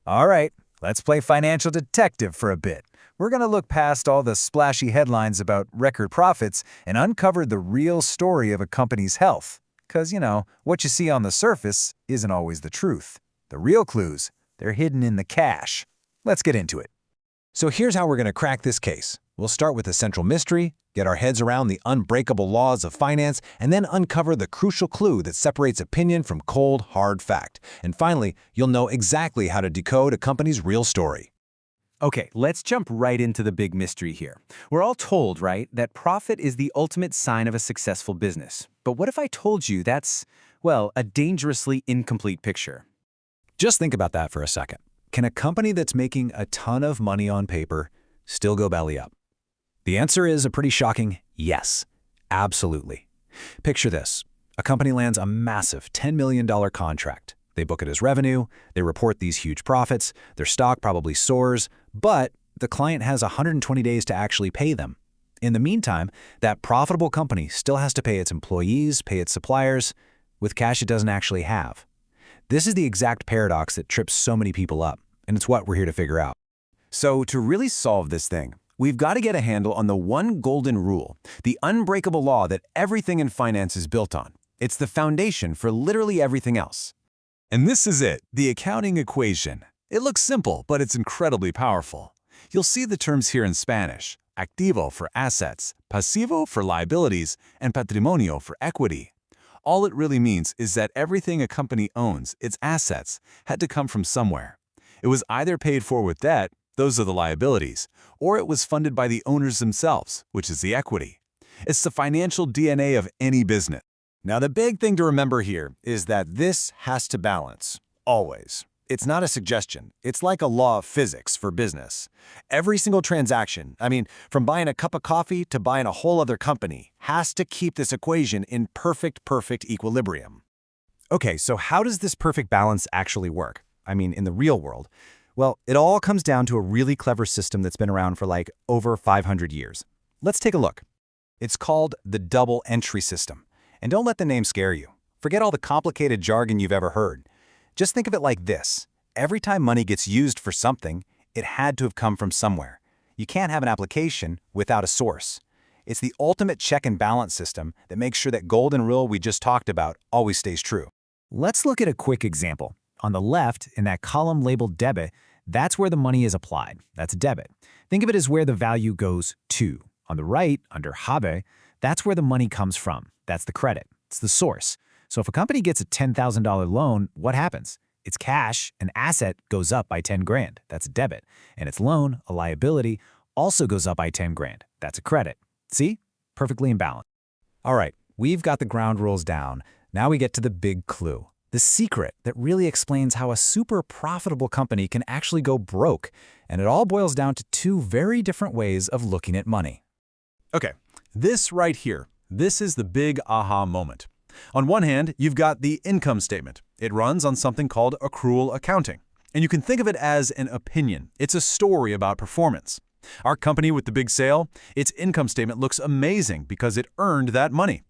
All right, let's play financial detective for a bit. We're going to look past all the splashy headlines about record profits and uncover the real story of a company's health. Because, what you see on the surface isn't always the truth. The real clues, they're hidden in the cash. Let's get into it. So here's how we're going to crack this case. We'll start with the central mystery, get our heads around the unbreakable laws of finance, and then uncover the crucial clue that separates opinion from cold, hard fact. And finally, you'll know exactly how to decode a company's real story. Okay, let's jump right into the big mystery here. We're all told, right, that profit is the ultimate sign of a successful business. But what if I told you that's, well, a dangerously incomplete picture? Just think about that for a second. Can a company that's making a ton of money on paper still go belly up? The answer is a pretty shocking yes, absolutely. Picture this. A company lands a massive $10 million contract. They book it as revenue, they report these huge profits, their stock probably soars, but the client has 120 days to actually pay them. In the meantime, that profitable company still has to pay its employees, pay its suppliers, with cash it doesn't actually have. This is the exact paradox that trips so many people up, and it's what we're here to figure out. So to really solve this thing, we've got to get a handle on the one golden rule, the unbreakable law that everything in finance is built on. It's the foundation for literally everything else. And this is it, the accounting equation. It looks simple, but it's incredibly powerful. You'll see the terms here in Spanish: activo for assets, pasivo for liabilities, and patrimonio for equity. All it really means is that everything a company owns, its assets, had to come from somewhere. It was either paid for with debt, those are the liabilities, or it was funded by the owners themselves, which is the equity. It's the financial DNA of any business. Now, the big thing to remember here is that this has to balance, always. It's not a suggestion. It's like a law of physics for business. Every single transaction, from buying a cup of coffee to buying a whole other company, has to keep this equation in perfect equilibrium. Okay, so how does this perfect balance actually work? In the real world? Well, it all comes down to a really clever system that's been around for over 500 years. Let's take a look. It's called the double entry system. And don't let the name scare you. Forget all the complicated jargon you've ever heard. Just think of it like this. Every time money gets used for something, it had to have come from somewhere. You can't have an application without a source. It's the ultimate check and balance system that makes sure that golden rule we just talked about always stays true. Let's look at a quick example. On the left, in that column labeled debit, that's where the money is applied. That's debit. Think of it as where the value goes to. On the right, under habe, that's where the money comes from. That's the credit. It's the source. So if a company gets a $10,000 loan, what happens? Its cash, an asset, goes up by 10 grand. That's a debit. And its loan, a liability, also goes up by 10 grand. That's a credit. See? Perfectly in balance. All right, we've got the ground rules down. Now we get to the big clue. The secret that really explains how a super profitable company can actually go broke. And it all boils down to two very different ways of looking at money. Okay, this right here, this is the big aha moment. On one hand, you've got the income statement. It runs on something called accrual accounting. And you can think of it as an opinion. It's a story about performance. Our company with the big sale, its income statement looks amazing because it earned that money.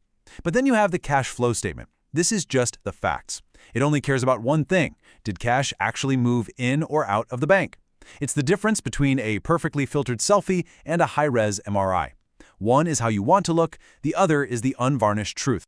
But then you have the cash flow statement. This is just the facts. It only cares about one thing. Did cash actually move in or out of the bank? It's the difference between a perfectly filtered selfie and a high-res MRI. One is how you want to look, the other is the unvarnished truth.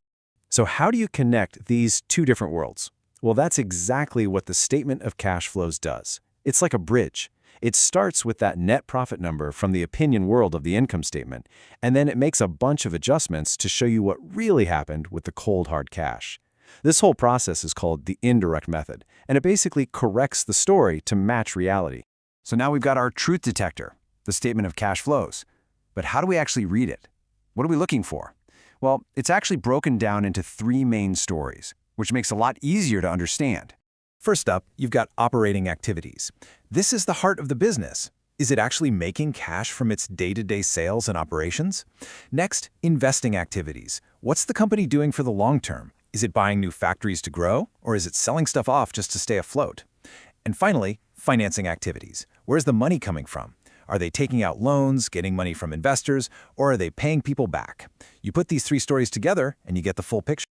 So how do you connect these two different worlds? Well, that's exactly what the statement of cash flows does. It's like a bridge. It starts with that net profit number from the opinion world of the income statement, and then it makes a bunch of adjustments to show you what really happened with the cold, hard cash. This whole process is called the indirect method, and it basically corrects the story to match reality. So now we've got our truth detector, the statement of cash flows. But how do we actually read it? What are we looking for? Well, it's actually broken down into three main stories, which makes it a lot easier to understand. First up, you've got operating activities. This is the heart of the business. Is it actually making cash from its day-to-day sales and operations? Next, investing activities. What's the company doing for the long term? Is it buying new factories to grow, or is it selling stuff off just to stay afloat? And finally, financing activities. Where's the money coming from? Are they taking out loans, getting money from investors, or are they paying people back? You put these three stories together and you get the full picture.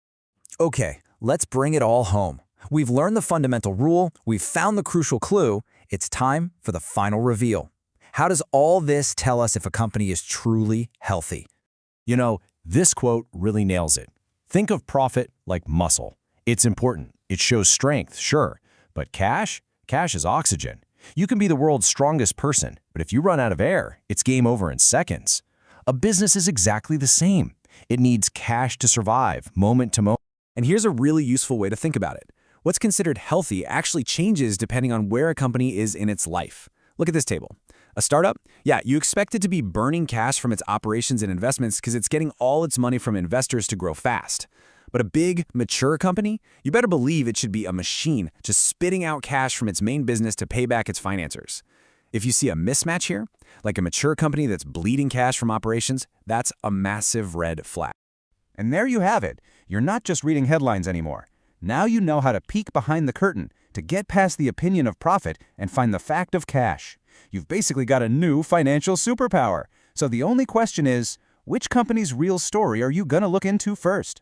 Okay, let's bring it all home. We've learned the fundamental rule, we've found the crucial clue. It's time for the final reveal. How does all this tell us if a company is truly healthy? You know, this quote really nails it. Think of profit like muscle. It's important. It shows strength, sure. But cash? Cash is oxygen. You can be the world's strongest person, but if you run out of air, it's game over in seconds. A business is exactly the same. It needs cash to survive, moment to moment. And here's a really useful way to think about it. What's considered healthy actually changes depending on where a company is in its life. Look at this table. A startup? Yeah, you expect it to be burning cash from its operations and investments because it's getting all its money from investors to grow fast. But a big, mature company? You better believe it should be a machine, just spitting out cash from its main business to pay back its financiers. If you see a mismatch here, like a mature company that's bleeding cash from operations, that's a massive red flag. And there you have it. You're not just reading headlines anymore. Now you know how to peek behind the curtain, to get past the opinion of profit and find the fact of cash. You've basically got a new financial superpower. So the only question is, which company's real story are you gonna look into first?